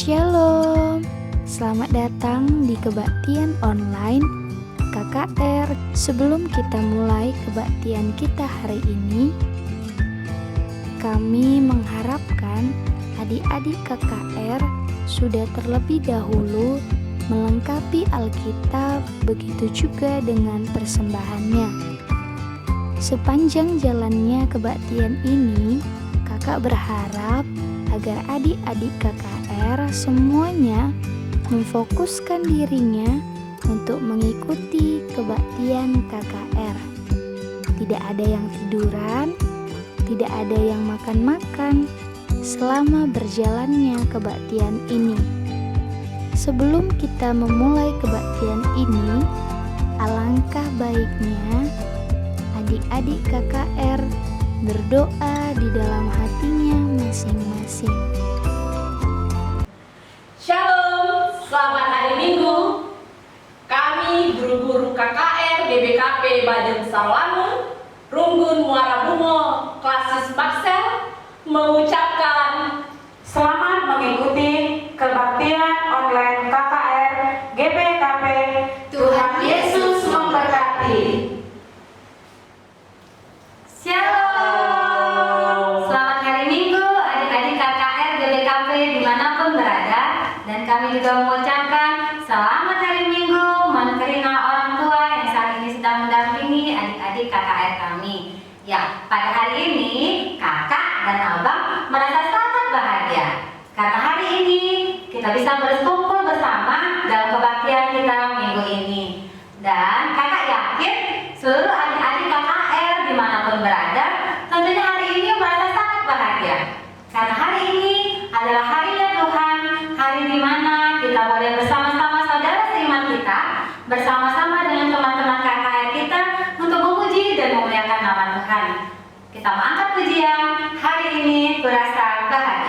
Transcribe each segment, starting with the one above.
Shalom, selamat datang di kebaktian online KKR. Sebelum kita mulai kebaktian kita hari ini, kami mengharapkan adik-adik KKR sudah terlebih dahulu melengkapi Alkitab, begitu juga dengan persembahannya. Sepanjang jalannya kebaktian ini, kakak berharap agar adik-adik KKR semuanya memfokuskan dirinya untuk mengikuti kebaktian KKR. Tidak ada yang tiduran, tidak ada yang makan-makan selama berjalannya kebaktian ini. Sebelum kita memulai kebaktian ini, alangkah baiknya adik-adik KKR berdoa di dalam hatinya masing-masing. Shalom, selamat hari Minggu. Kami guru-guru KKR GBKP Baden Sarlangun, Runggun Muara Bungo, Klasis Maksel mengucapkan selamat mengikuti kebaktian online KKR GBKP. Tuhan Yesus memberkati. Shalom, selamat hari Minggu adik-adik KKR GBKP dimanapun berada. Dan kami juga mengucapkan selamat hari Minggu menerima orang tua yang saat ini sedang mendampingi adik-adik KKR kami. Ya, pada hari ini kakak dan abang merasa sangat bahagia karena hari ini kita bisa berkumpul bersama dalam kebaktian kita minggu ini. Dan kakak yakin seluruh adik-adik KKR dimanapun berada tentunya hari ini merasa sangat bahagia karena hari ini adalah harinya Tuhan, hari di mana kita boleh bersama-sama saudara seiman kita, bersama-sama dengan teman-teman KKR kita untuk memuji dan memuliakan nama Tuhan. Kita mengangkat pujian, hari ini kurasa bahagia. Hari ini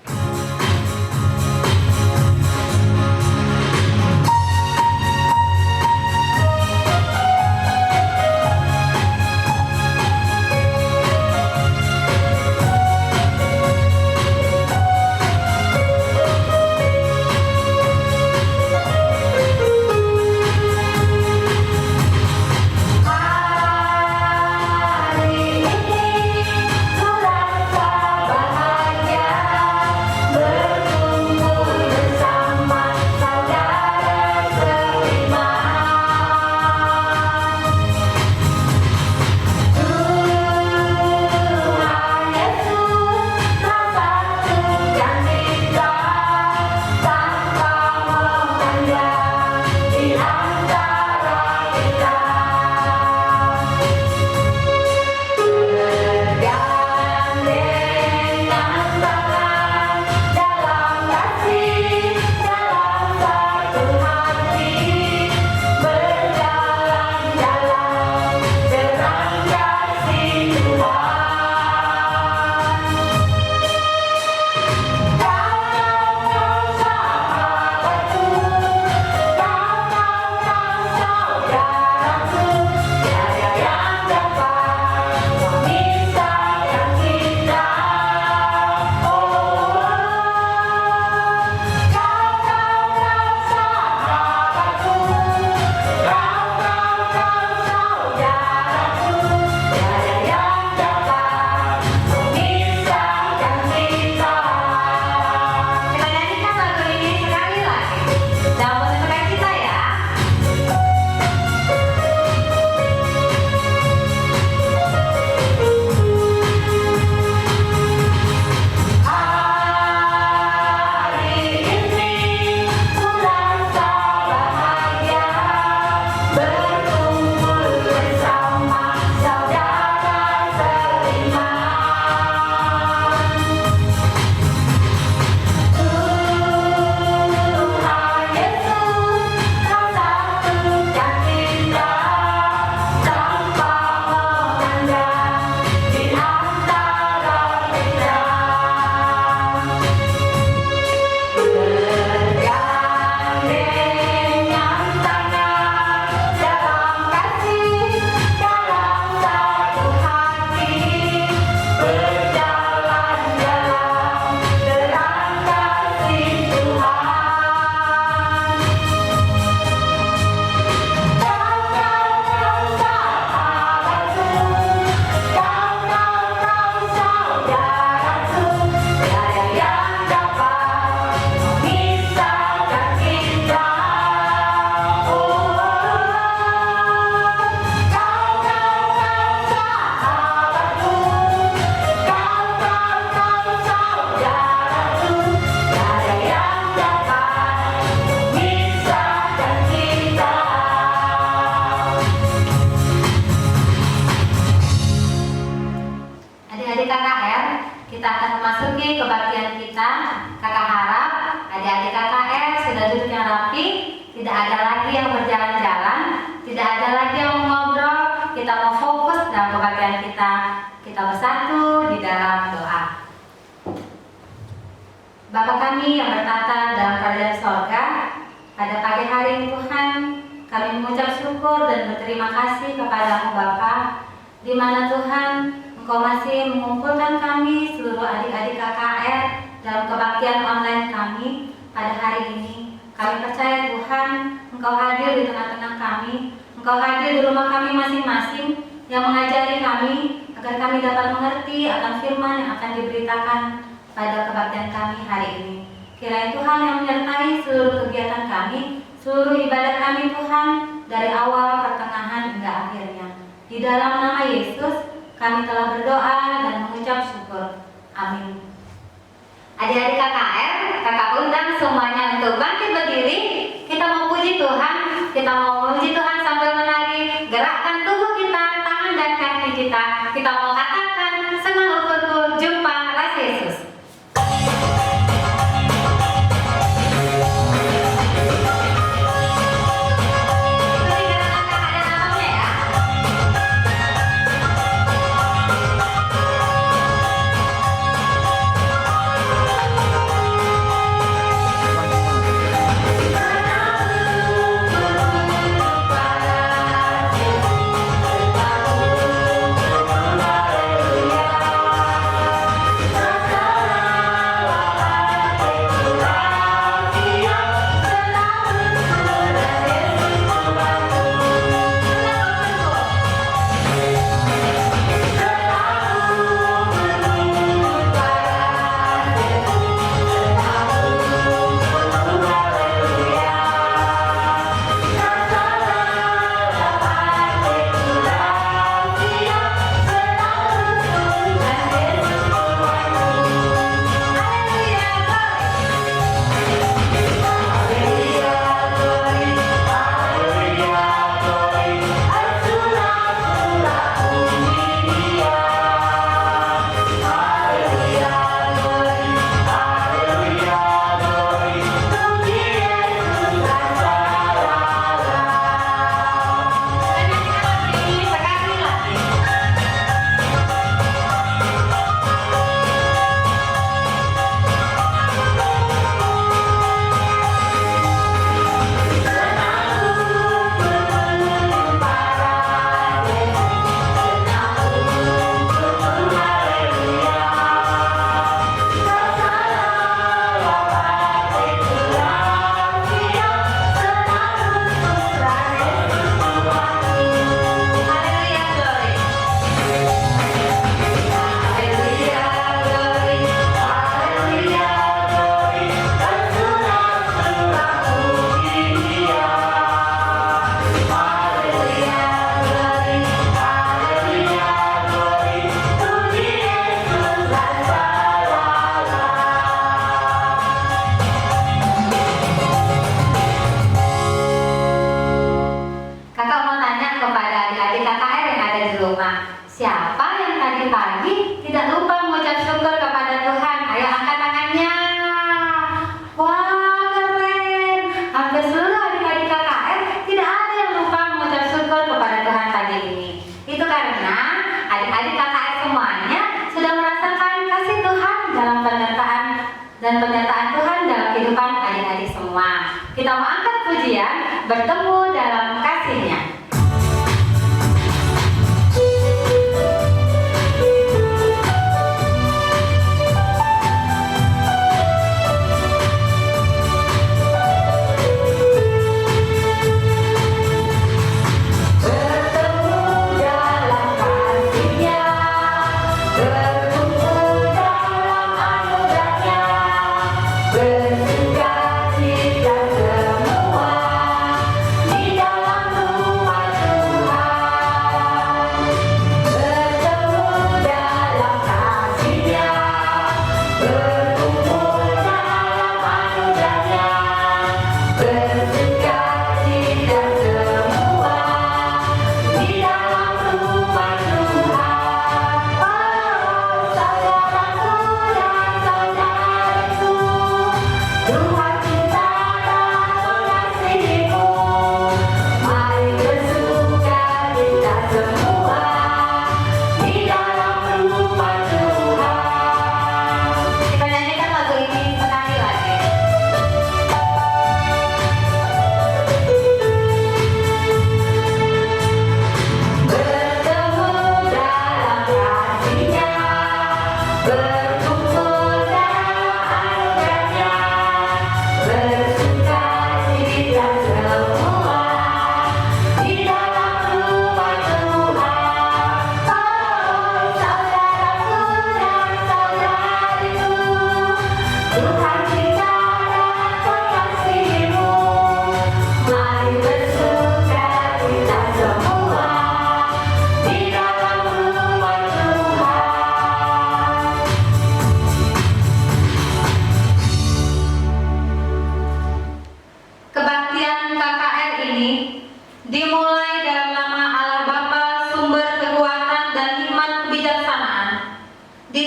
kurasa bahagia. adik KKR, kita akan memasuki kebaktian kita. Kakak harap adik-adik KKR sudah duduk yang rapi, tidak ada lagi yang berjalan-jalan, tidak ada lagi yang ngobrol. Kita mau fokus dalam kebaktian kita. Kita bersatu di dalam doa. Bapa kami yang bertata dalam kerajaan sorga, pada pagi hari ini Tuhan, kami mengucap syukur dan berterima kasih kepadamu Bapa, di mana Tuhan Engkau masih mengumpulkan kami seluruh adik-adik KKR dalam kebaktian online kami pada hari ini. Kami percaya Tuhan, Engkau hadir di tengah-tengah kami, Engkau hadir di rumah kami masing-masing yang mengajari kami agar kami dapat mengerti akan firman yang akan diberitakan pada kebaktian kami hari ini. Kiranya Tuhan yang menyertai seluruh kegiatan kami, seluruh ibadah kami Tuhan, dari awal, pertengahan, hingga akhirnya. Di dalam nama Yesus, kami telah berdoa dan mengucap syukur. Amin. Adik-adik KKR, kakak undang semuanya untuk bangkit berdiri. Kita mau puji Tuhan, kita mau memuji Tuhan sambil menari. Gerakkan tubuh kita, tangan dan kaki kita. Kita mau katakan, senang ukurku, jumpa Rasul Yesus. Terima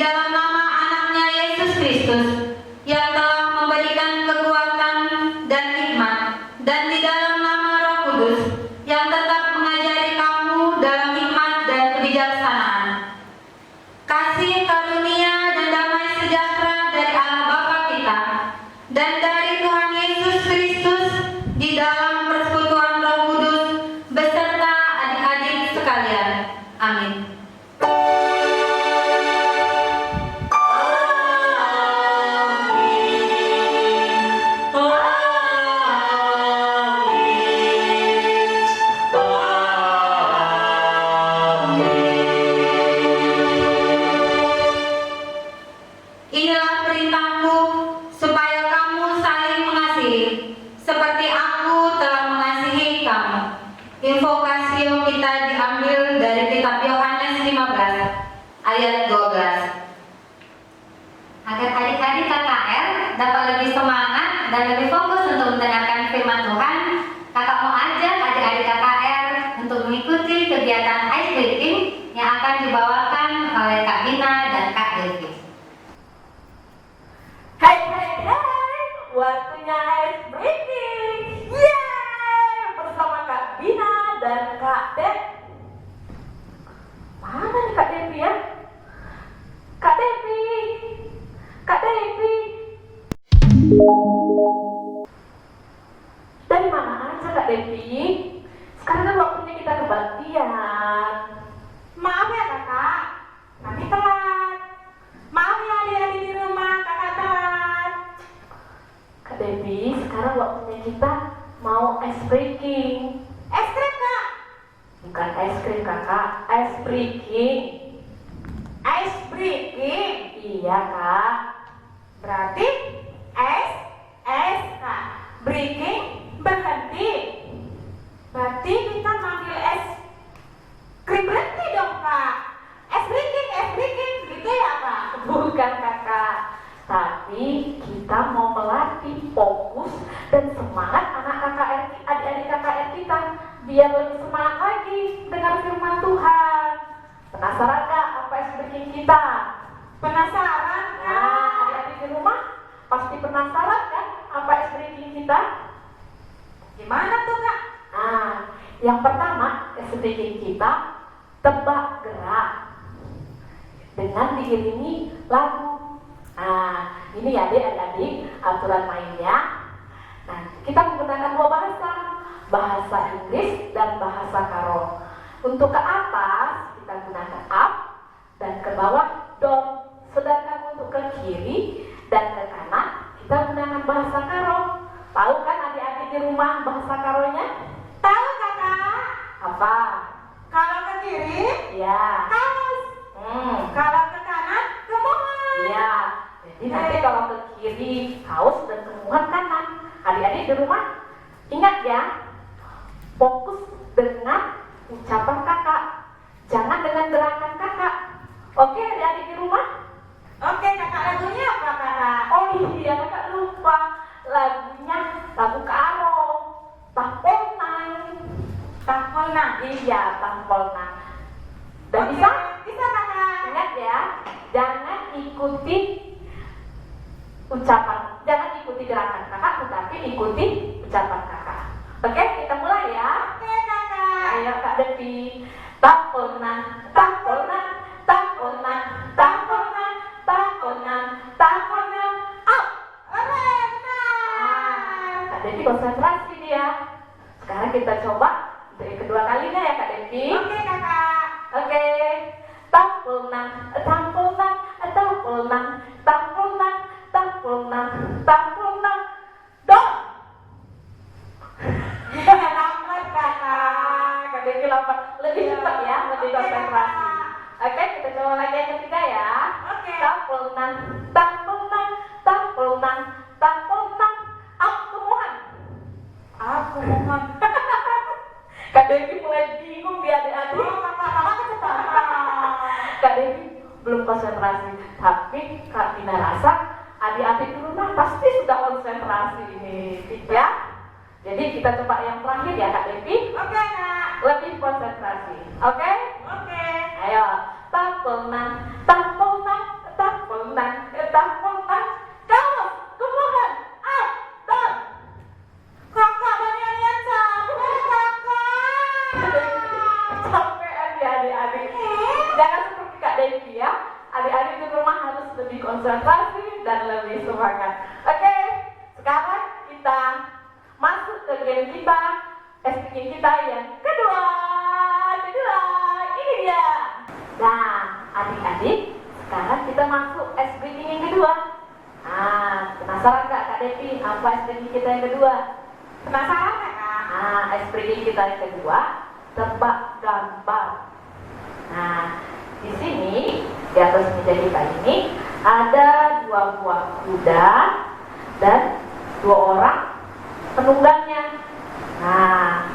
dalam nama anaknya Yesus Kristus yang telah memberikan kekuatan dan hikmat, dan di dalam nama Roh Kudus yang tetap mengajari kamu dalam hikmat dan kebijaksanaan. Kasih karunia dan damai sejahtera dari Allah Bapa kita dan dari Tuhan Yesus Kristus di dalam persekutuan Roh Kudus beserta adik-adik sekalian. Amin. Inilah perintahku supaya kamu saling mengasihi seperti aku telah mengasihi kamu. Invokasio kita diambil dari kitab Yohanes 15 ayat 12. Agar adik-adik KKR dapat lebih semangat dan lebih fokus untuk mendengarkan firman Tuhan, kakak mau ajak adik-adik KKR untuk mengikuti kegiatan ice breaking yang akan dibawakan oleh Kak Bina dan Kak Devi. Hai, waktunya ice breaking. Yeay, bersama Kak Bina dan Kak Dev. Mana nih Kak Devi ya? Kak Devi. Kak Devi. Dari mana aja Kak Devi? Sekarang kan waktunya kita kebaktian. Maaf ya kakak, kami telat. Maaf ya adik-adik di rumah, kakak telat. Kak Devi, sekarang waktunya kita mau ice breaking. Es krim kak? Bukan es krim kakak, ice breaking. Ice breaking? Iya kak. Berarti es kak. Breaking berhenti. Berarti kita manggil es krim berhenti dong kak. Es breaking gitu ya kak? Bukan kakak, tapi kita mau melatih fokus dan semangat anak KKR, adik-adik KKR kita biar lebih semangat lagi dengar firman Tuhan. Penasaran gak apa ice breaking kita? Penasaran Nah, kak? adik-adik di rumah pasti penasaran kan apa ice breaking kita? Gimana tuh kak? Nah, yang pertama ice breaking kita tebak gerak dengan diiringi lagu. Nah, ini ya adik-adik aturan mainnya. Nah, kita menggunakan dua bahasa, bahasa Inggris dan bahasa Karo. Untuk ke atas kita gunakan up dan ke bawah down. Sedangkan untuk ke kiri dan ke kanan kita gunakan bahasa Karo. Tahu kan adik-adik di rumah bahasa Karonya? Tahu kakak? Apa? Kalau ke kiri, Ya. kaos. Kalau ke kanan, kemohon. Iya. Jadi nanti kalau ke kiri haus dan kemudian kanan. Adik-adik di rumah ingat ya, fokus dengan ucapan kakak, jangan dengan gerakan kakak. Oke adik-adik di rumah? Oke kakak, lagunya apa kakak? Oh iya kakak lupa, lagunya lagu Karo, Tahpolnang. Tahpolnang. Iya Tahpolnang. Dan Oke, bisa? bisa kakak. Ingat ya, jangan ikuti ucapan, jangan ikuti gerakan kakak, tetapi ikuti ucapan kakak. Oke, kita mulai ya. Oke kakak. Ayo Kak Devi. Tahpolnang, Tahpolnang, Tahpolnang, Tahpolnang, Tahpolnang, Tahpolnang, up. Benar. Kak Devi konsentrasi dia. Sekarang kita coba dari kedua kalinya ya Kak Devi. Oke kakak. Oke, Tahpolnang, Tahpolnang, Tahpolnang, Tahpolnang, Tahpolnang, Tahpolnang, dong. Lambat kakak. Kak Devi lambat, lebih Iya. cepat ya, lebih Oke, konsentrasi. Kak. Oke, kita coba lagi yang ketiga ya. Oke. Tahpolnang, Tahpolnang, Tahpolnang, Tahpolnang, up kemuhan. Aku mohon. Kak Devi mulai bingung dia adik-adik. Oh kakak kecepatan. Kak Devi belum konsentrasi, tapi Kak Tina rasa adik-adik di rumah pasti sudah konsentrasi ini, ya. Jadi kita coba yang terakhir ya Kak Devi, Oke kak. lebih konsentrasi, oke? Oke. Ayo, Tahpolnang, Tahpolnang, konsentrasi dan lebih semangat. Oke, sekarang kita masuk ke game kita, speaking kita yang kedua. Ini dia. Nah, adik-adik, sekarang kita masuk speaking yang kedua. Nah, penasaran nggak Kak Devi apa speaking kita yang kedua? Penasaran nggak, Kak? Nah, speaking kita yang kedua, tebak gambar. Nah, di sini di atas meja kita ini ada 2 buah kuda dan 2 orang penunggangnya. Nah,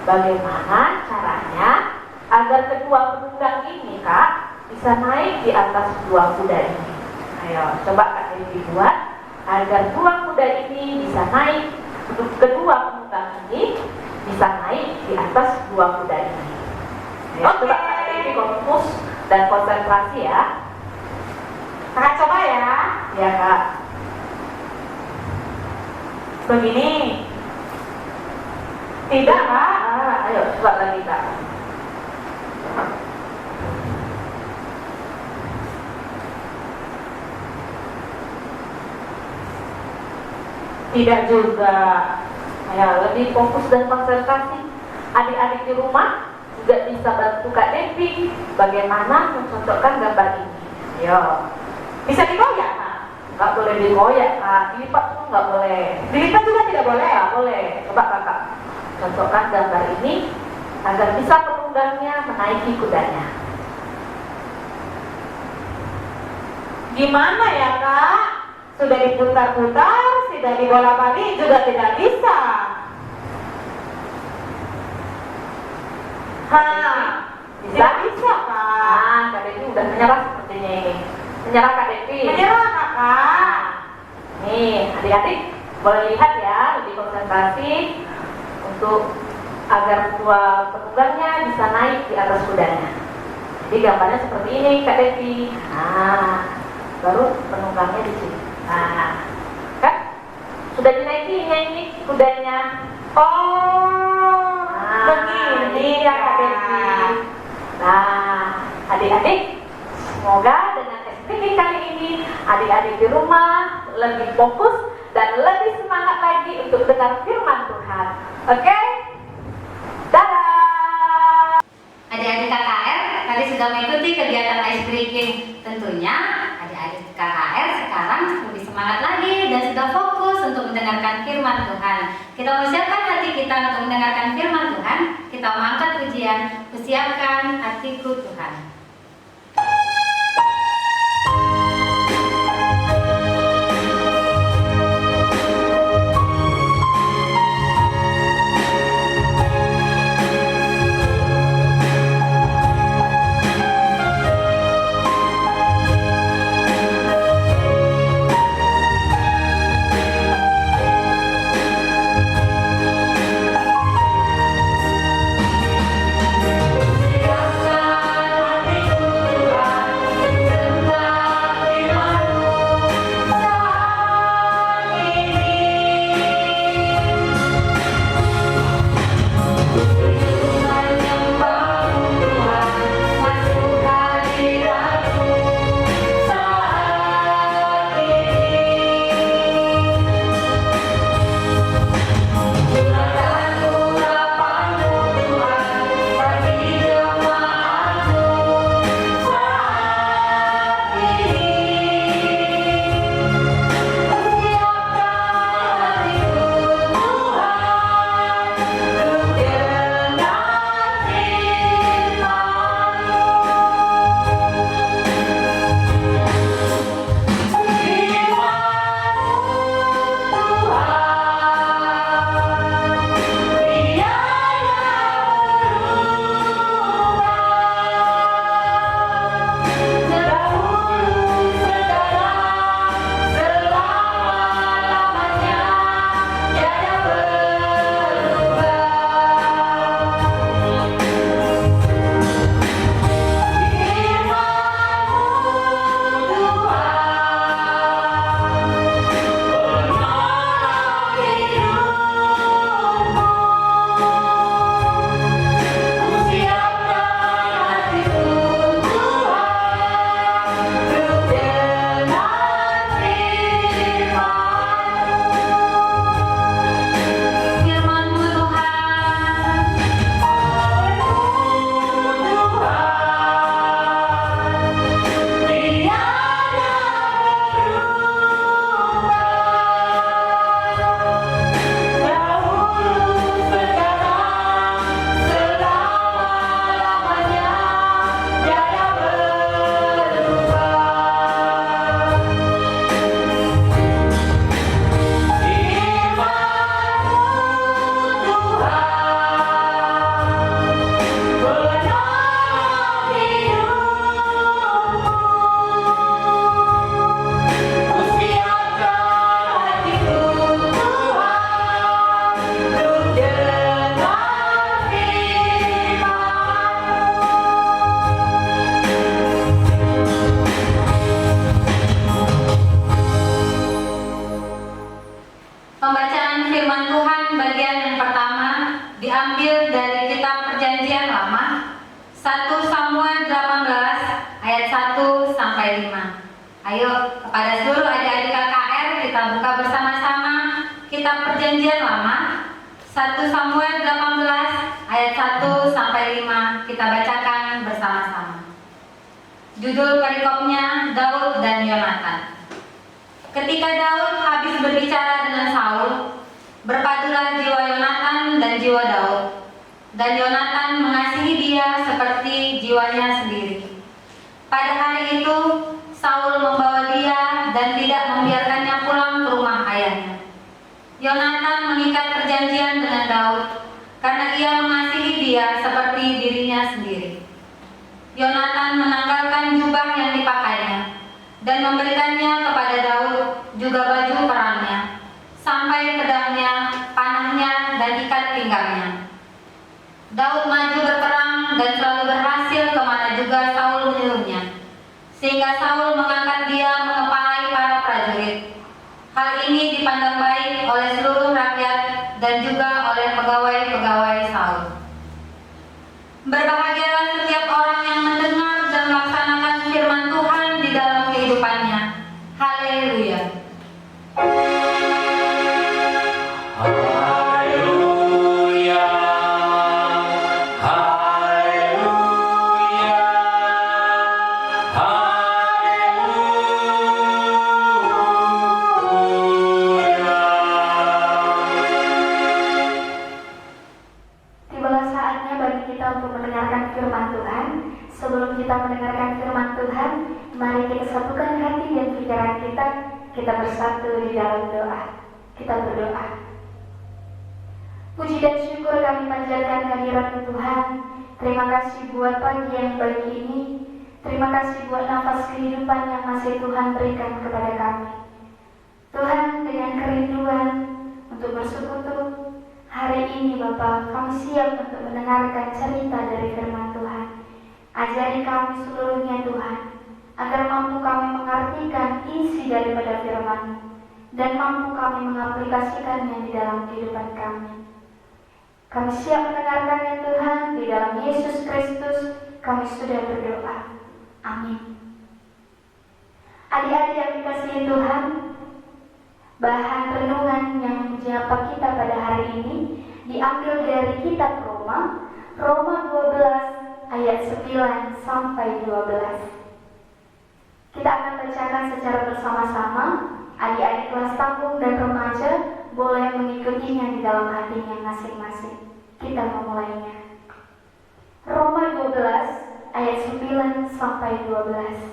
bagaimana caranya agar kedua penunggang ini, Kak, bisa naik di atas 2 kuda ini? Ayo, coba Kak Devi buat agar 2 kuda ini bisa naik, untuk kedua penunggang ini bisa naik di atas 2 kuda ini. Ayo, coba Kak Devi fokus dan konsentrasi ya. Kakak coba ya. Ya Kak. Begini. Tidak, Kak. Ayo coba lagi Kak. Tidak juga. Ayo lebih fokus dan konsentrasi. Adik-adik di rumah juga bisa bantu Kak Devi bagaimana mencocokkan gambar ini. Ayo. Bisa digoyang, Kak? Nggak boleh digoyak Kak. Dilipat pun nggak boleh. Dilipat juga tidak boleh. Nggak boleh. Coba Kakak contohkan gambar ini agar bisa penunggangnya menaiki kudanya. Gimana ya, Kak? Sudah diputar-putar, sudah dibolak-balik juga tidak bisa. Bisa? Tidak bisa, Kak. Kak Devi udah menyerah sepertinya ini. Menyerah Kak Devi. Menyerah, Kakak. Nih, adik-adik boleh lihat ya, lebih konsentrasi untuk agar kedua penunggangnya bisa naik di atas kudanya. Jadi gambarnya seperti ini Kak Devi. Nah, baru penunggangnya di sini. Nah, kan sudah dinaikinya ini kudanya. Oh, begini ya Kak Devi. Nah, adik-adik, semoga dengan speaking kali ini adik-adik di rumah lebih fokus dan lebih semangat lagi untuk dengar firman Tuhan. Oke? Dadah! Adik-adik KKR tadi sudah mengikuti kegiatan ice breaking. Tentunya adik-adik KKR sekarang lebih semangat lagi dan sudah fokus untuk mendengarkan firman Tuhan. Kita mempersiapkan hati kita untuk mendengarkan firman Tuhan. Kita mengangkat pujian, persiapkan hatiku Tuhan. Siapkan Ayo, kepada seluruh adik-adik KKR kita buka bersama-sama kitab Perjanjian Lama 1 Samuel 18 ayat 1 sampai 5 kita bacakan bersama-sama. Judul perikopnya Daud dan Yonatan. Ketika Daud habis berbicara dengan Saul, berpadulah jiwa Yonatan dan jiwa Daud, dan Yonatan mengasihi dia seperti jiwanya sendiri. Pada hari itu Saul membawa dia dan tidak membiarkannya pulang ke rumah ayahnya. Yonatan mengikat perjanjian dengan Daud karena ia mengasihi dia seperti dirinya sendiri. Yonatan menanggalkan jubah yang dipakainya dan memberikannya kepada Daud juga baju perangnya, sampai pedangnya, panahnya, dan ikat pinggangnya. Daud maju berperang dan selalu berhasil kemana juga Saul menyuruhnya, sehingga Saul mengangkat dia mengepalai para prajurit. Hal ini dipandang baik oleh seluruh rakyat dan juga oleh pegawai-pegawai Saul. Berbahagialah setiap orang yang mendengar dan melaksanakan firman Tuhan di dalam kehidupannya. Haleluya. Kita bersatu di dalam doa. Kita berdoa. Puji dan syukur kami panjatkan kehadirat Tuhan. Terima kasih buat pagi yang baik ini. Terima kasih buat nafas kehidupan yang masih Tuhan berikan kepada kami. Tuhan, dengan kerinduan untuk bersekutu hari ini Bapa, kami siap untuk mendengarkan cerita dari firman Tuhan. Ajari kami seluruhnya Tuhan, agar mampu kami mengartikan isi daripada firman dan mampu kami mengaplikasikannya di dalam kehidupan kami. Kami siap mendengarkannya Tuhan, di dalam Yesus Kristus kami sudah berdoa. Amin. Adik-adik yang dikasihi Tuhan, bahan renungan yang menyapa kita pada hari ini diambil dari kitab Roma 12 ayat 9 sampai 12. Kita akan bacakan secara bersama-sama. Adik-adik kelas tanggung dan remaja boleh mengikutinya di dalam hatinya masing-masing. Kita memulainya. Roma 12 ayat 9 sampai 12.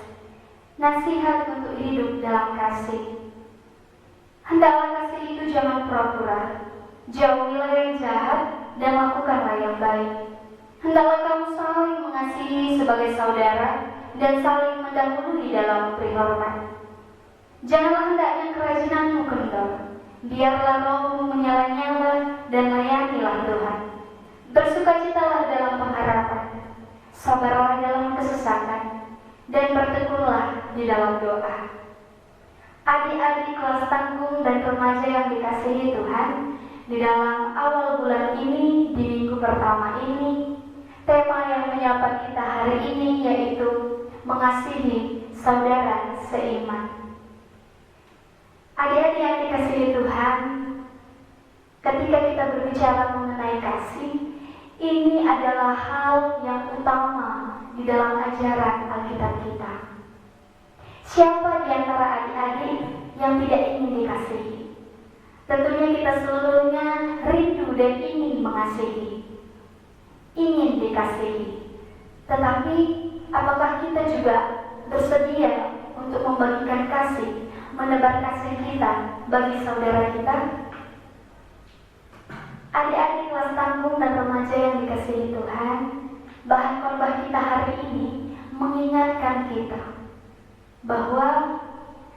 Nasihat untuk hidup dalam kasih. Hendaklah kasih itu jangan pura-pura. Jauhilah yang jahat dan lakukanlah yang baik. Hendaklah kamu saling mengasihi sebagai saudara dan saling mendahului dalam beri hormat. Janganlah hendaknya kerajinanmu kendor. Biarlah rohmu menyala-nyala dan layanilah Tuhan. Bersukacitalah dalam pengharapan. Sabarlah dalam kesesakan dan bertekunlah di dalam doa. Adik-adik kelas tanggung dan remaja yang dikasihi Tuhan, di dalam awal bulan ini, di minggu pertama ini, tema yang menyapa kita hari ini yaitu mengasihi saudara seiman. Adik-adik yang dikasihi Tuhan, ketika kita berbicara mengenai kasih, ini adalah hal yang utama di dalam ajaran Alkitab kita. Siapa di antara adik-adik yang tidak ingin dikasihi? Tentunya kita seluruhnya rindu dan ingin mengasihi, ingin dikasihi. Tetapi apakah kita juga bersedia untuk membagikan kasih, menebar kasih kita bagi saudara kita? Adik-adik kelas tanggung dan remaja yang dikasihi Tuhan, bahan khotbah kita hari ini mengingatkan kita bahwa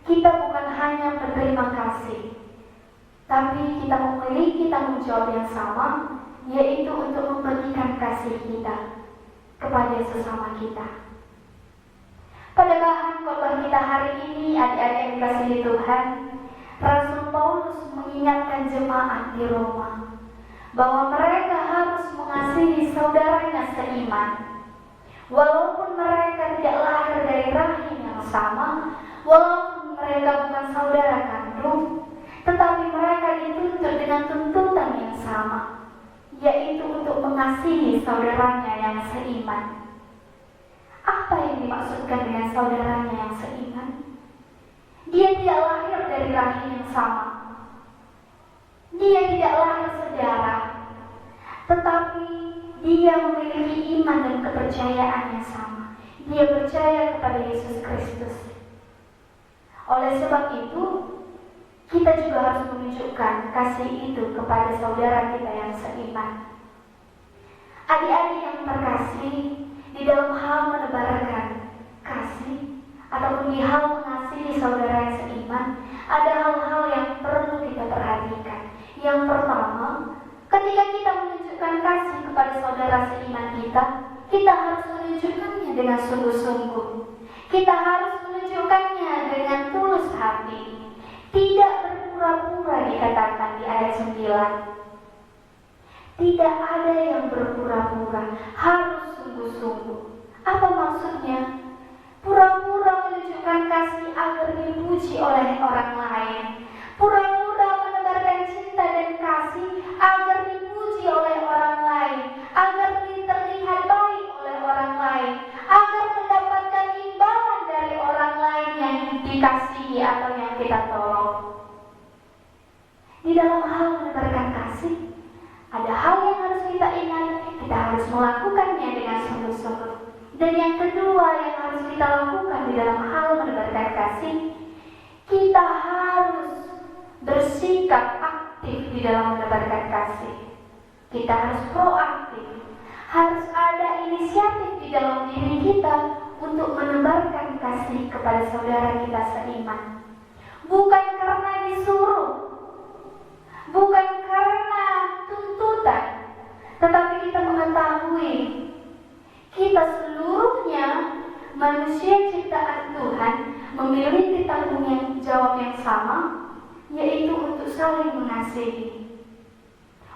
kita bukan hanya berterima kasih, tapi kita memiliki tanggung jawab yang sama, yaitu untuk membagikan kasih kita kepada sesama kita. Pada bahan khotbah kita hari ini, adik-adik yang dikasihi Tuhan, Rasul Paulus mengingatkan jemaat di Roma bahwa mereka harus mengasihi saudaranya seiman, walaupun mereka tidak lahir dari rahim yang sama, walaupun mereka bukan saudara kandung, tetapi mereka dituntut dengan tuntutan yang sama, yaitu untuk mengasihi saudaranya yang seiman. Apa yang dimaksudkan dengan saudaranya yang seiman? Dia tidak lahir dari rahim yang sama. Dia tidak lahir sedarah, tetapi dia memiliki iman dan kepercayaan yang sama. Dia percaya kepada Yesus Kristus. Oleh sebab itu, kita juga harus menunjukkan kasih itu kepada saudara kita yang seiman. Adik-adik yang terkasih, di dalam hal menebarkan kasih ataupun di hal mengasihi saudara yang seiman, ada hal-hal yang perlu kita perhatikan. Yang pertama, ketika kita menunjukkan kasih kepada saudara seiman kita harus menunjukkannya dengan sungguh-sungguh. Kita harus menunjukkannya dengan tulus hati. Tidak berpura-pura, dikatakan di ayat 9. Tidak ada yang berpura-pura, harus sungguh-sungguh. Apa maksudnya? Pura-pura menunjukkan kasih agar dipuji oleh orang lain. Pura-pura menebarkan cinta dan kasih agar dipuji oleh orang lain, agar terlihat baik oleh orang lain, agar mendapatkan imbalan dari orang lain yang dikasihi atau yang kita tolong. Di dalam hal menebarkan kasih, ada hal yang harus kita ingat, kita harus melakukannya dengan sungguh-sungguh. Dan yang kedua yang harus kita lakukan di dalam hal menebarkan kasih, kita harus bersikap aktif di dalam menebarkan kasih. Kita harus proaktif, harus ada inisiatif di dalam diri kita untuk menebarkan kasih kepada saudara kita seiman. Bukan karena disuruh, bukan karena tuntutan, tetapi kita mengetahui kita seluruhnya manusia ciptaan Tuhan memiliki tanggung jawab yang sama, yaitu untuk saling mengasihi.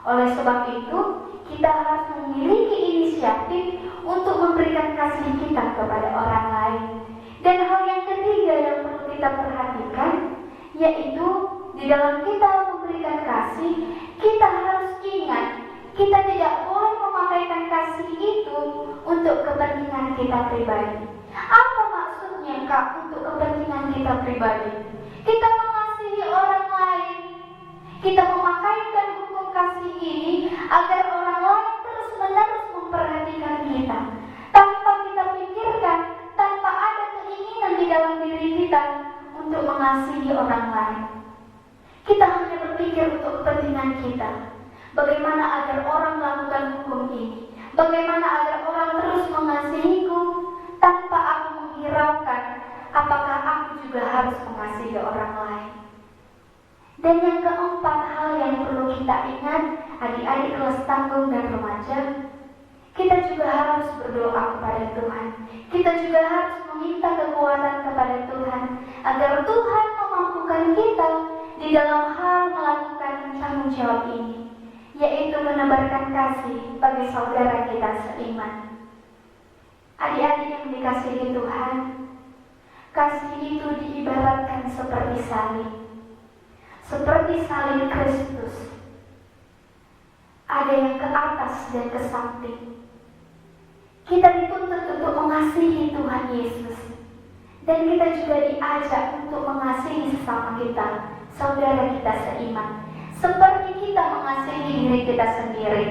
Oleh sebab itu, kita harus memiliki inisiatif untuk memberikan kasih kita kepada orang lain. Dan hal yang ketiga yang perlu kita perhatikan, yaitu di dalam kita memberikan kasih, kita harus ingat, kita tidak boleh memakaikan kasih itu untuk kepentingan kita pribadi. Apa maksudnya, Kak, untuk kepentingan kita pribadi? Kita mengasihi orang lain, kita memakaikan hukum kasih ini agar orang lain terus-menerus memperhatikan kita, tanpa kita pikirkan, tanpa ada keinginan di dalam diri kita untuk mengasihi orang lain. Kita hanya berpikir untuk kepentingan kita. Bagaimana agar orang melakukan hukum ini? Bagaimana agar orang terus mengasihiku tanpa aku menghiraukan apakah aku juga harus mengasihi orang lain? Dan yang keempat hal yang perlu kita ingat, adik-adik kelas tanggung dan remaja, kita juga harus berdoa kepada Tuhan. Kita juga harus meminta kekuatan kepada Tuhan agar Tuhan memampukan kita di dalam hal melakukan tanggung jawab ini, yaitu menebarkan kasih bagi saudara kita seiman. Adik-adik yang dikasihi Tuhan, kasih itu diibaratkan seperti salib. Seperti salib Kristus. Ada yang ke atas dan ke samping. Kita dituntut untuk mengasihi Tuhan Yesus. Dan kita juga diajak untuk mengasihi sesama kita, saudara kita seiman, seperti kita mengasihi diri kita sendiri.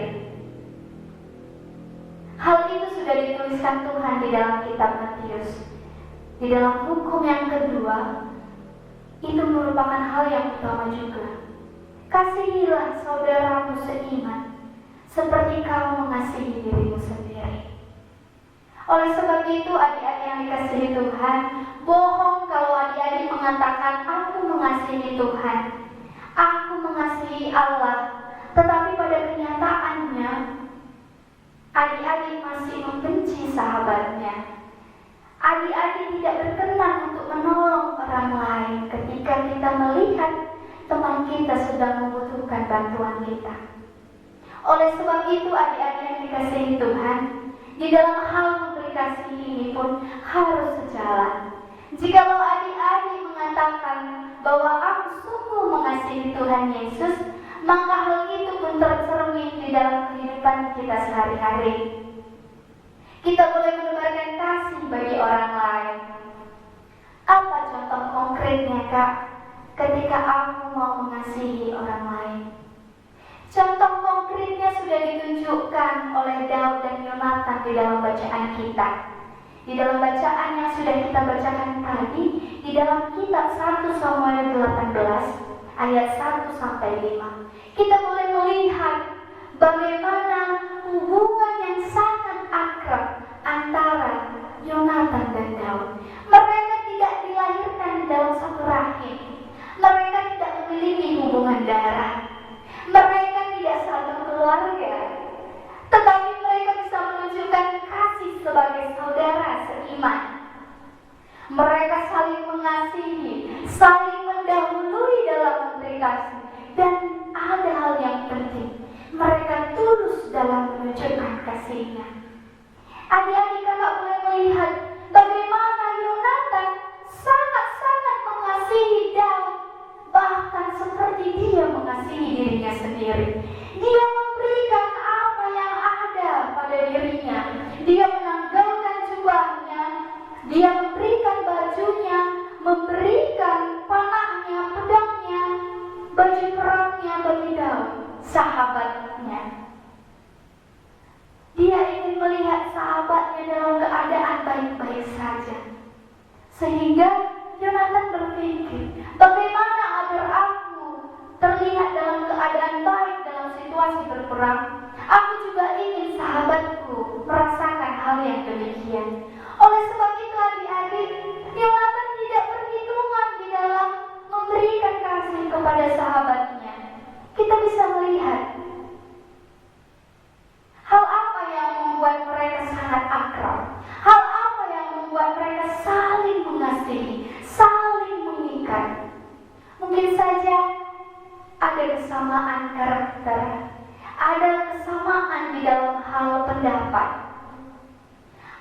Hal itu sudah dituliskan Tuhan di dalam kitab Matius. Di dalam hukum yang kedua, itu merupakan hal yang utama juga. Kasihilah saudaramu seiman, seperti kamu mengasihi dirimu sendiri. Oleh sebab itu, adik-adik yang dikasihi Tuhan, bohong kalau adik-adik mengatakan aku mengasihi Tuhan, aku mengasihi Allah, tetapi pada kenyataannya adik-adik masih membenci sahabatnya. Adik-adik tidak berkenan untuk menolong orang lain ketika kita melihat teman kita sedang membutuhkan bantuan kita. Oleh sebab itu, adik-adik yang dikasihi Tuhan, di dalam hal memberi kasih ini pun harus sejalan. Jikalau adik-adik mengatakan bahwa aku sungguh mengasihi Tuhan Yesus, maka hal itu pun tercermin di dalam kehidupan kita sehari-hari. Kita boleh menebarkan kasih bagi orang lain. Apa contoh konkretnya, Kak, ketika aku mau mengasihi orang lain? Contoh konkretnya sudah ditunjukkan oleh Daud dan Yonatan di dalam bacaan kita. Di dalam bacaan yang sudah kita bacakan tadi, di dalam kitab 1 Samuel 18 ayat 1 sampai 5, kita boleh melihat bagaimana hubungan yang sangat akrab antara Yonatan dan Daud. Mereka tidak dilahirkan di dalam satu rahim. Mereka tidak memiliki hubungan darah. Mereka tidak satu keluarga. Tetapi mereka bisa menunjukkan kasih sebagai saudara seiman. Mereka saling mengasihi, saling mendahului dalam memberi kasih. Dan ada hal yang penting, mereka tulus dalam menunjukkan kasihnya. Adik-adik kakak boleh melihat bagaimana Yonatan sangat-sangat mengasihi Daud, bahkan seperti dia mengasihi dirinya sendiri. Dia memberikan apa yang ada pada dirinya. Dia menanggalkan jubahnya, dia memberikan bajunya, memberikan panahnya, pedangnya, baju perangnya bagi Daud, sahabatnya. Dia ingin melihat sahabatnya dalam keadaan baik-baik saja. Sehingga Yonatan berpikir, bagaimana agar aku terlihat dalam keadaan baik dalam situasi berperang? Aku juga ingin sahabatku merasakan hal yang demikian. Oleh sebab itu adik-adik, Yonatan tidak perhitungan di dalam memberikan kasih kepada sahabatnya. Kita bisa melihat hal apa yang membuat mereka sangat akrab, hal apa yang membuat mereka saling mengasihi, saling mengikat. Mungkin saja ada kesamaan karakter, ada kesamaan di dalam hal pendapat,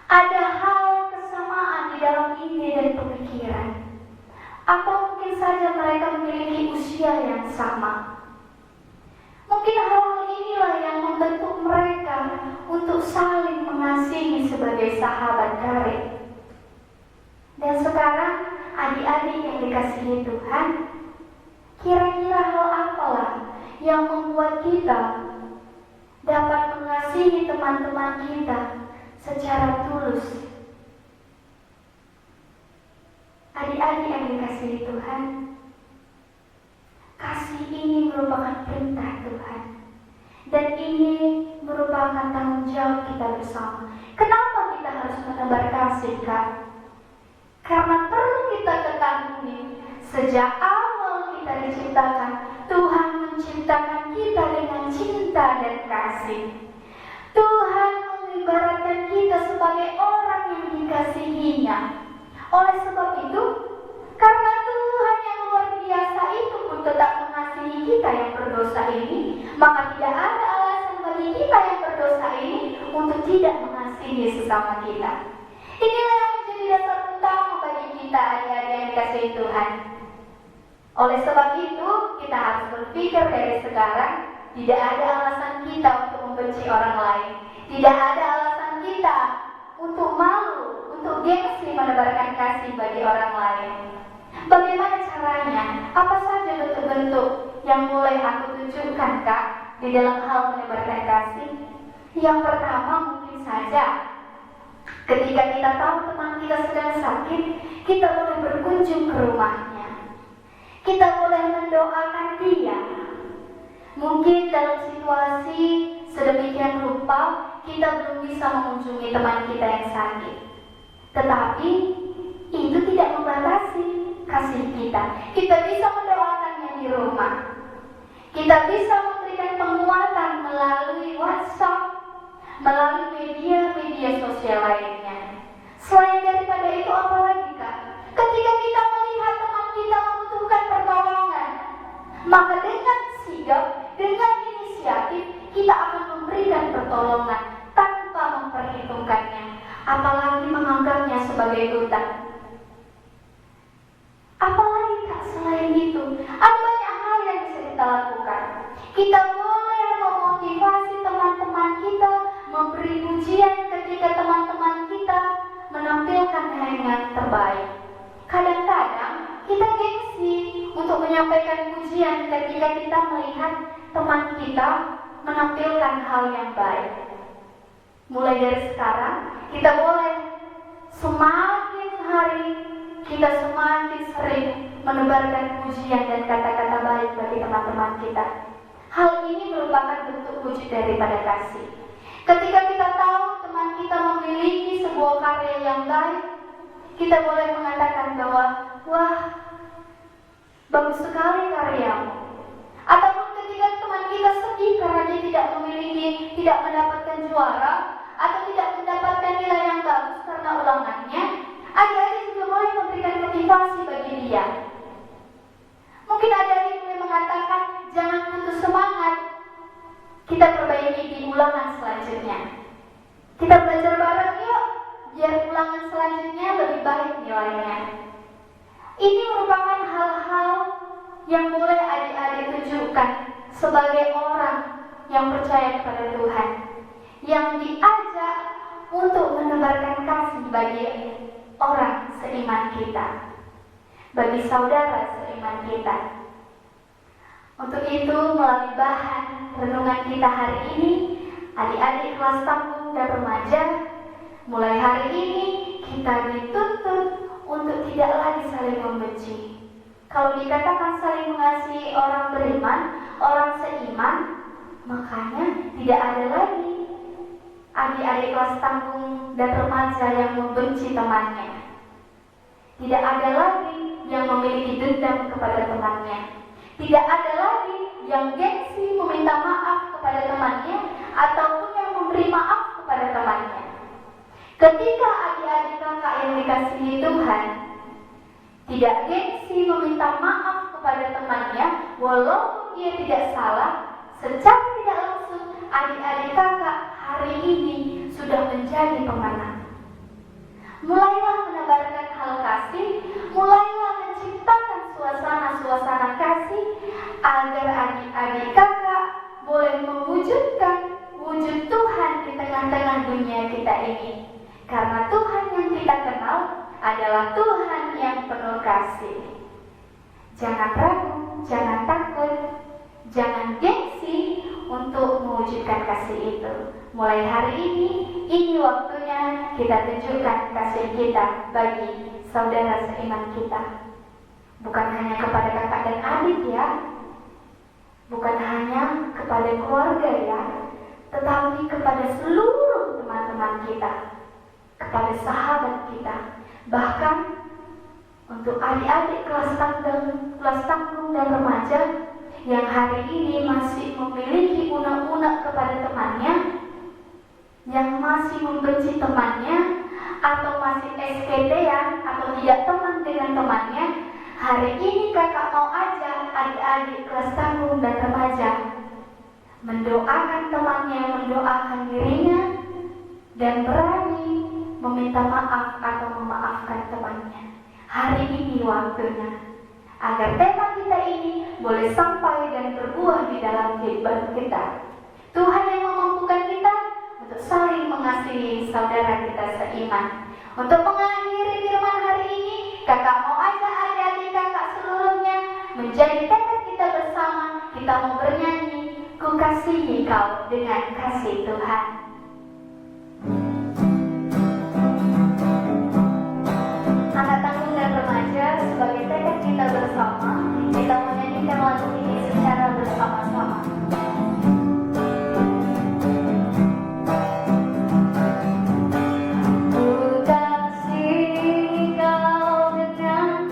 ada hal kesamaan di dalam ide dan pemikiran, atau mungkin saja mereka memiliki usia yang sama. Mungkin hal-hal inilah yang membentuk mereka untuk saling mengasihi sebagai sahabat karib. Dan sekarang adik-adik yang dikasihi Tuhan, kira-kira hal apalah yang membuat kita dapat mengasihi teman-teman kita secara tulus? Adik-adik yang dikasihi Tuhan, kasih ini merupakan perintah Tuhan, dan ini merupakan tanggung jawab kita bersama. Kenapa kita harus menebar kasih, Kak? Karena perlu kita ketahui, sejak awal kita diciptakan, Tuhan menciptakan kita dengan cinta dan kasih. Tuhan mengibaratkan kita sebagai orang yang dikasihinya. Oleh sebab itu, karena Tuhan yang luar biasa itu pun tetap mengasihi kita yang berdosa ini, maka tidak ada alasan bagi kita yang berdosa ini untuk tidak mengasihi sesama kita. Inilah yang menjadi dasar utama bagi kita adik-adik yang dikasihi Tuhan. Oleh sebab itu, kita harus berpikir dari sekarang, tidak ada alasan kita untuk membenci orang lain. Tidak ada alasan kita untuk malu, untuk gengsi menebarkan kasih bagi orang lain. Bagaimana caranya? Apa saja bentuk-bentuk yang boleh aku tunjukkan, Kak, di dalam hal menebarkan kasih? Yang pertama mungkin saja, ketika kita tahu teman kita sedang sakit, kita boleh berkunjung ke rumahnya. Kita boleh mendoakan dia. Mungkin dalam situasi sedemikian rupa, kita belum bisa mengunjungi teman kita yang sakit. Tetapi, itu tidak membatasi kasih kita. Kita bisa mendoakannya di rumah. Kita bisa memberikan penguatan melalui WhatsApp, melalui media-media sosial lainnya. Selain daripada itu, apa lagi, Kak? Ketika kita melihat teman kita membutuhkan pertolongan, maka dengan sigap, dengan inisiatif, kita akan memberikan pertolongan tanpa memperhitungkannya, apalagi menganggapnya sebagai hutang. Kita boleh memotivasi teman-teman kita, memberi pujian ketika teman-teman kita menampilkan yang terbaik. Kadang-kadang kita gengsi untuk menyampaikan pujian ketika kita melihat teman kita menampilkan hal yang baik. Mulai dari sekarang, kita boleh semakin hari kita semakin sering menebarkan pujian dan kata-kata baik bagi teman-teman kita. Hal ini merupakan bentuk wujud daripada kasih. Ketika kita tahu teman kita memiliki sebuah karya yang baik, kita boleh mengatakan bahwa, wah, bagus sekali karyamu. Ataupun ketika teman kita sedih karena dia tidak mendapatkan juara, atau tidak mendapatkan nilai yang bagus karena ulangannya, adik-adik juga boleh memberikan motivasi bagi dia. Mungkin adik-adik boleh mengatakan, jangan putus semangat, kita perbaiki di ulangan selanjutnya. Kita belajar bareng yuk, biar ulangan selanjutnya lebih baik nilainya. Ini merupakan hal-hal yang boleh adik-adik tunjukkan sebagai orang yang percaya kepada Tuhan, yang diajak untuk menebarkan kasih bagi orang seiman kita, bagi saudara seiman kita. Untuk itu, melalui bahan renungan kita hari ini, adik-adik kelas tanggung dan remaja, mulai hari ini kita dituntut untuk tidak lagi saling membenci. Kalau dikatakan saling mengasihi orang beriman, orang seiman, makanya tidak ada lagi adik-adik kelas tanggung dan remaja yang membenci temannya. Tidak ada lagi yang memiliki dendam kepada temannya. Tidak ada lagi yang gengsi meminta maaf kepada temannya ataupun yang memberi maaf kepada temannya. Ketika adik-adik kakak yang dikasihi Tuhan tidak gengsi meminta maaf kepada temannya, walaupun dia tidak salah, secara tidak langsung adik-adik kakak hari ini sudah menjadi pemenang. Mulailah menebarkan hal kasih, mulailah menciptakan suasana-suasana kasih agar adik-adik kakak boleh mewujudkan wujud Tuhan di tengah-tengah dunia kita ini. Karena Tuhan yang kita kenal adalah Tuhan yang penuh kasih. Jangan ragu, jangan takut, jangan gengsi untuk mewujudkan kasih itu. Mulai hari ini waktunya kita tunjukkan kasih kita bagi saudara seiman kita. Bukan hanya kepada kakak dan adik ya, bukan hanya kepada keluarga ya, tetapi kepada seluruh teman-teman kita, kepada sahabat kita, bahkan untuk adik-adik kelas tanggung dan remaja yang hari ini masih memiliki unek-unek kepada temannya, yang masih membenci temannya, atau masih SKD-an atau tidak teman dengan temannya. Hari ini kakak mau ajak adik-adik kelas tanggung dan remaja mendoakan temannya, mendoakan dirinya, dan berani meminta maaf atau memaafkan temannya. Hari ini waktunya agar tema kita ini boleh sampai dan berbuah di dalam kehidupan kita. Tuhan yang memampukan kita untuk saling mengasihi saudara kita seiman. Untuk mengakhiri firman hari ini, kakak mau ajak adik-adik kakak seluruhnya menjadi tekad kita bersama. Kita mau bernyanyi, ku kasihi kau dengan kasih Tuhan. Anak tanggung dan remaja, sebagai tekad kita bersama, kita menyanyikan lagu ini secara bersama-sama. Ku kasih kau dengan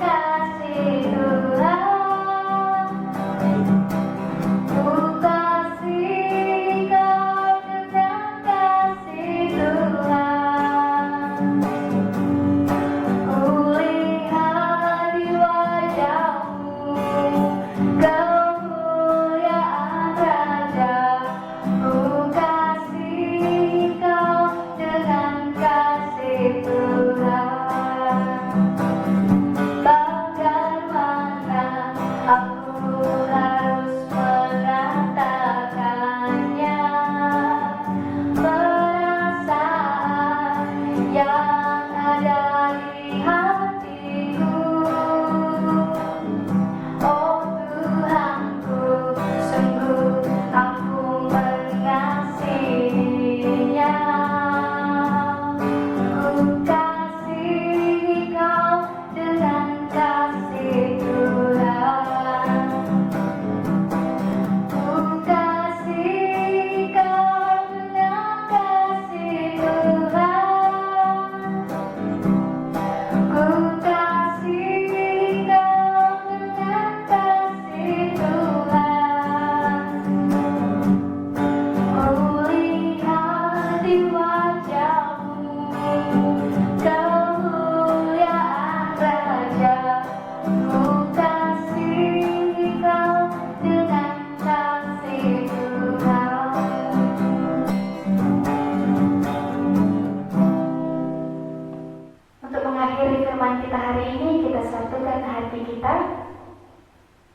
kita.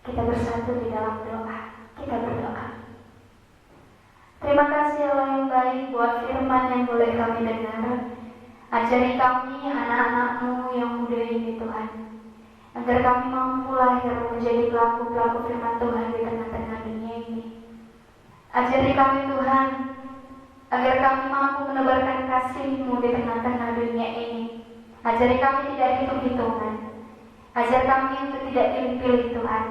Kita bersatu di dalam doa. Kita berdoa. Terima kasih Allah yang baik buat firman yang boleh kami dengar. Ajari kami anak-anak-Mu yang muda ini Tuhan, agar kami mampu lahir menjadi pelaku-pelaku firman Tuhan di tengah-tengah dunia ini. Ajari kami Tuhan, agar kami mampu menebarkan kasih-Mu di tengah-tengah dunia ini. Ajari kami tidak hitung-hitungan. Ajar kami untuk tidak pilih-pilih Tuhan,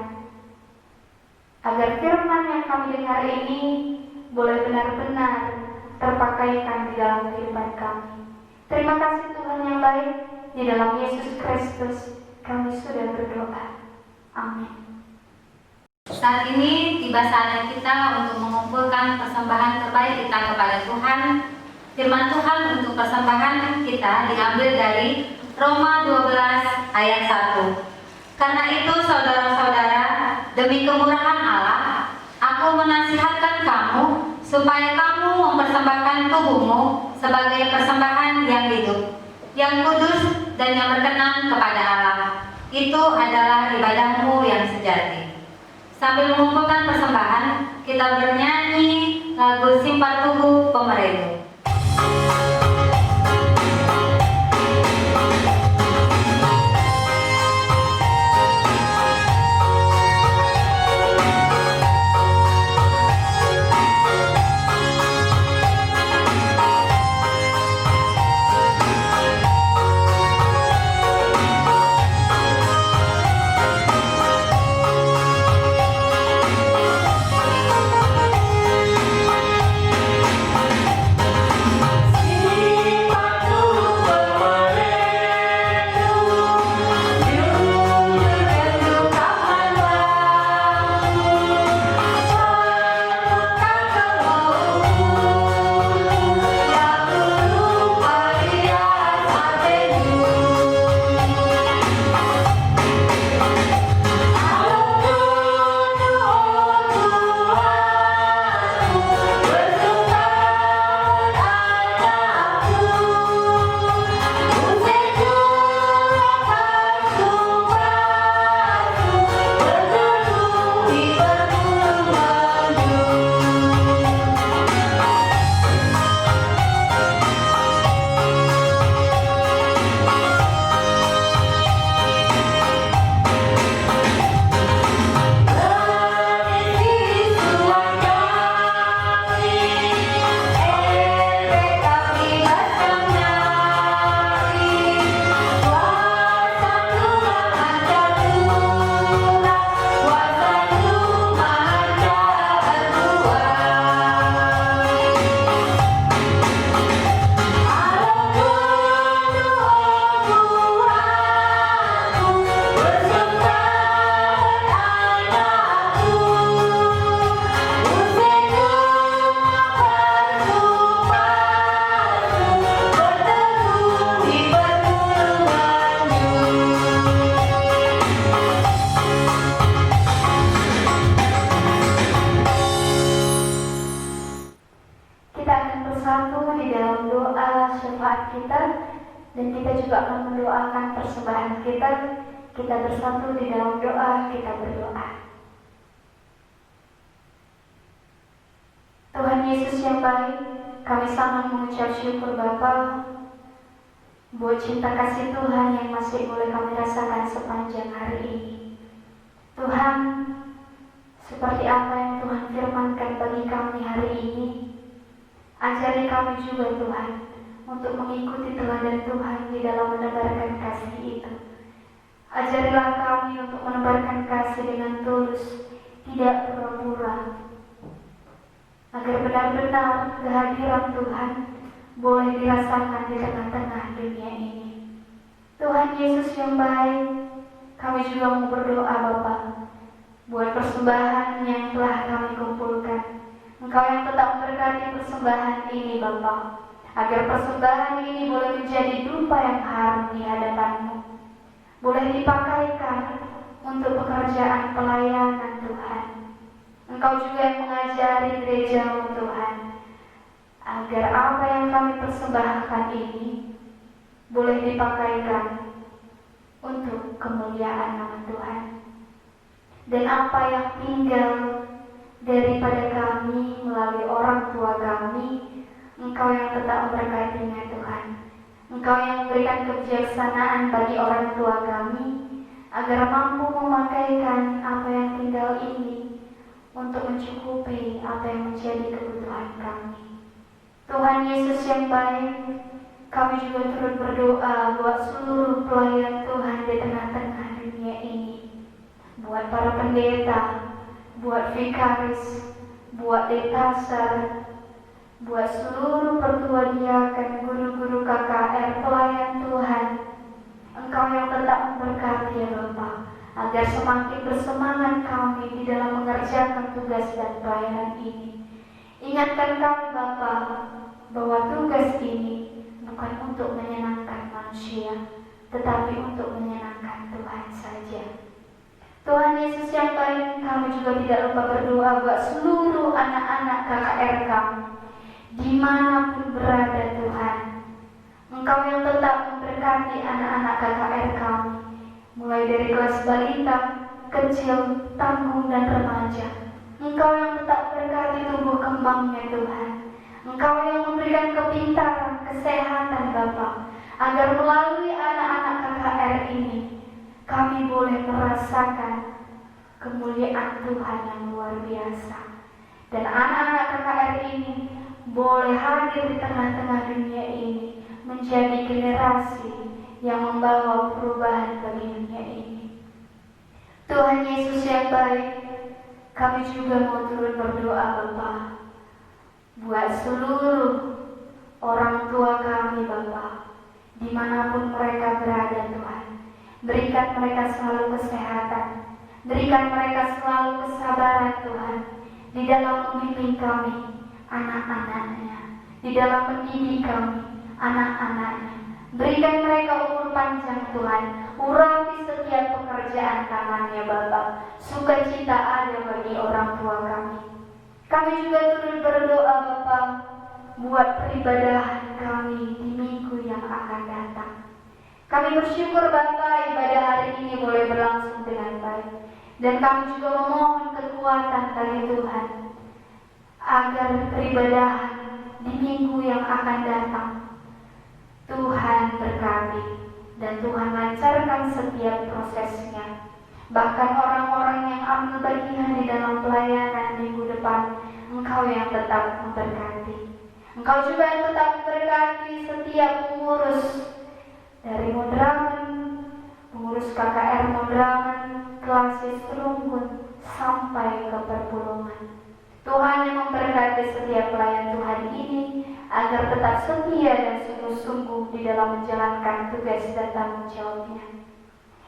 agar firman yang kami dengar ini boleh benar-benar terpakaikan di dalam kehidupan kami. Terima kasih Tuhan yang baik, di dalam Yesus Kristus kami sudah berdoa. Amin. Saat ini tiba saatnya kita untuk mengumpulkan persembahan terbaik kita kepada Tuhan. Firman Tuhan untuk persembahan kita diambil dari Roma 12 ayat 1. Karena itu saudara-saudara, demi kemurahan Allah, aku menasihatkan kamu supaya kamu mempersembahkan tubuhmu sebagai persembahan yang hidup, yang kudus dan yang berkenan kepada Allah. Itu adalah ibadahmu yang sejati. Sambil mengumpulkan persembahan, kita bernyanyi lagu Simpan Tubuh Pemeredu. Dan kita juga akan mendoakan persembahan kita. Kita bersatu di dalam doa, kita berdoa. Tuhan Yesus yang baik, kami sangat mengucap syukur Bapa buat cinta kasih Tuhan yang masih boleh kami rasakan sepanjang hari ini. Tuhan, seperti apa yang Tuhan firmankan bagi kami hari ini, ajari kami juga Tuhan untuk mengikuti teladan Tuhan di dalam menebarkan kasih itu. Ajarilah kami untuk menebarkan kasih dengan tulus, tidak pura-pura, agar benar-benar kehadiran Tuhan boleh dirasakan di tengah-tengah dunia ini. Tuhan Yesus yang baik, kami juga mau berdoa Bapa buat persembahan yang telah kami kumpulkan. Engkau yang tetap memberkati persembahan ini Bapa, agar persembahan ini boleh menjadi dupa yang harum di hadapan-Mu, boleh dipakaikan untuk pekerjaan pelayanan Tuhan. Engkau juga yang mengajari gereja-Mu Tuhan, agar apa yang kami persembahkan ini boleh dipakaikan untuk kemuliaan nama Tuhan. dan apa yang tinggal daripada kami melalui orang tua kami, Engkau yang tetap memberkatinya Tuhan. Engkau yang memberikan kebijaksanaan bagi orang tua kami, agar mampu memakaikan apa yang tinggal ini untuk mencukupi apa yang menjadi kebutuhan kami. Tuhan Yesus yang baik, kami juga turut berdoa buat seluruh pelayan Tuhan di tengah-tengah dunia ini, buat para pendeta, buat vikaris, buat detasar, buat seluruh pertua diaken, guru-guru KKR, pelayan Tuhan. Engkau yang tetap memberkati ya Bapa, agar semakin bersemangat kami di dalam mengerjakan tugas dan pelayanan ini. Ingatkan kami Bapa, bahwa tugas ini bukan untuk menyenangkan manusia, tetapi untuk menyenangkan Tuhan saja. Tuhan Yesus yang baik, kami juga tidak lupa berdoa buat seluruh anak-anak KKR kami, dimanapun berada Tuhan. Engkau yang tetap memberkati anak-anak KKR kami, mulai dari kelas balita, kecil, tanggung, dan remaja. Engkau yang tetap berkati tumbuh kembangnya Tuhan. Engkau yang memberikan kepintaran, kesehatan Bapa, agar melalui anak-anak KKR ini kami boleh merasakan kemuliaan Tuhan yang luar biasa. Dan anak-anak KKR ini boleh hadir di tengah-tengah dunia ini, menjadi generasi yang membawa perubahan bagi dunia ini. Tuhan Yesus yang baik, kami juga mau turut berdoa Bapa, buat seluruh orang tua kami Bapa, dimanapun mereka berada Tuhan. Berikan mereka selalu kesehatan, berikan mereka selalu kesabaran Tuhan, di dalam membimbing kami, anak-anaknya, di dalam mendidik kami, anak-anaknya. Berikan mereka umur panjang Tuhan, urapi setiap pekerjaan tangannya Bapa, sukacita ada bagi orang tua kami. Kami juga turut berdoa Bapa, buat peribadahan kami di minggu yang akan datang. Kami bersyukur Bapa, ibadah hari ini boleh berlangsung dengan baik, dan kami juga memohon kekuatan bagi Tuhan, agar peribadahan di minggu yang akan datang Tuhan berkati dan Tuhan lancarkan setiap prosesnya. Bahkan orang-orang yang ambil bagian di dalam pelayanan minggu depan, Engkau yang tetap memberkati. Engkau juga yang tetap memberkati setiap pengurus dari Modramen, pengurus KKR Modramen, Klasis Rungkun, sampai ke Perpulungan. Tuhan yang memberkati setiap pelayan Tuhan ini, agar tetap setia dan sungguh-sungguh di dalam menjalankan tugas dan tanggung jawabnya.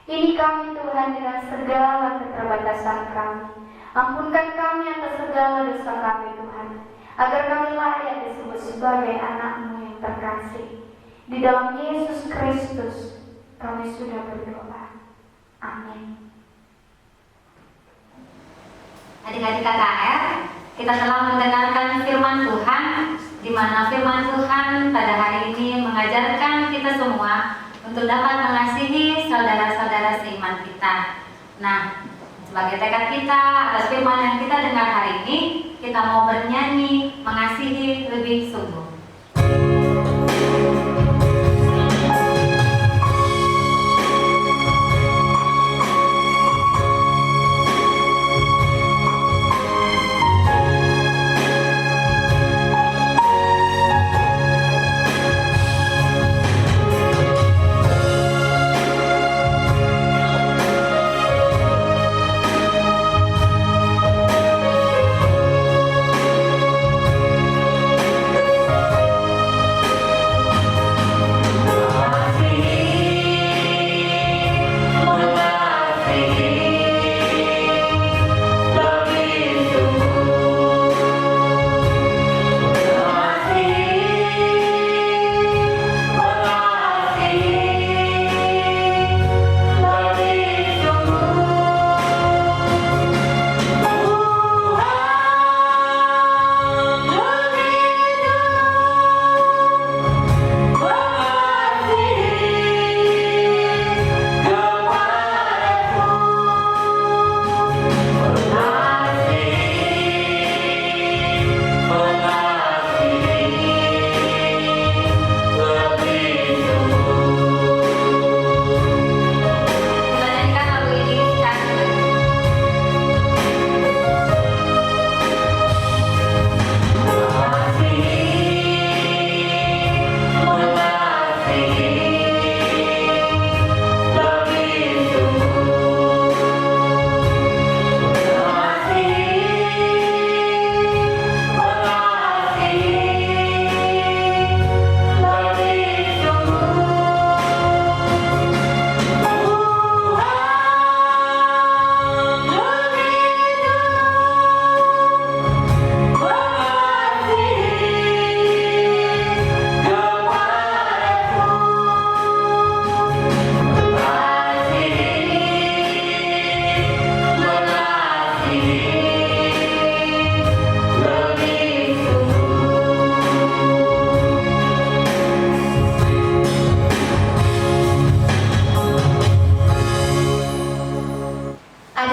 Ini kami Tuhan dengan segala keterbatasan kami. Ampunkan kami atas segala dosa kami Tuhan, agar kami layak disebut sebagai anak-Mu yang terkasih. Di dalam Yesus Kristus kami sudah berdoa. Amin. Adik-adik KKR, kita telah mendengarkan firman Tuhan, di mana firman Tuhan pada hari ini mengajarkan kita semua untuk dapat mengasihi saudara-saudara seiman kita. Nah, sebagai tekad kita atas firman yang kita dengar hari ini, kita mau bernyanyi mengasihi lebih sungguh.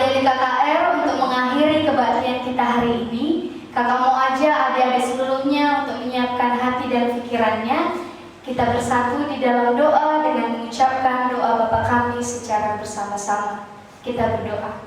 dari KKR untuk mengakhiri kebaktian kita hari ini. Kakak mau aja adik-adik seluruhnya untuk menyiapkan hati dan pikirannya. Kita bersatu di dalam doa dengan mengucapkan doa Bapa kami secara bersama-sama. Kita berdoa.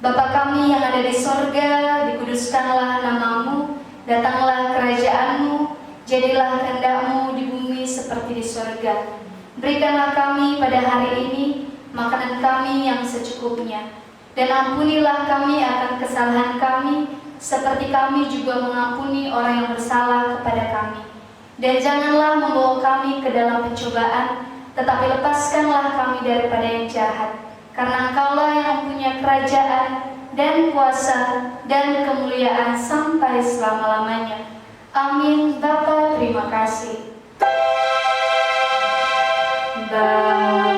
Bapa kami yang ada di sorga, dikuduskanlah namamu, datanglah kerajaanmu, jadilah kehendak-mu di bumi seperti di sorga. Berikanlah kami pada hari ini makanan kami yang secukupnya, dan ampunilah kami akan kesalahan kami, seperti kami juga mengampuni orang yang bersalah kepada kami. Dan janganlah membawa kami ke dalam pencobaan, tetapi lepaskanlah kami daripada yang jahat. Karena Engkaulah yang mempunyai kerajaan dan kuasa dan kemuliaan sampai selama-lamanya. Amin. Bapa, terima kasih. Bapa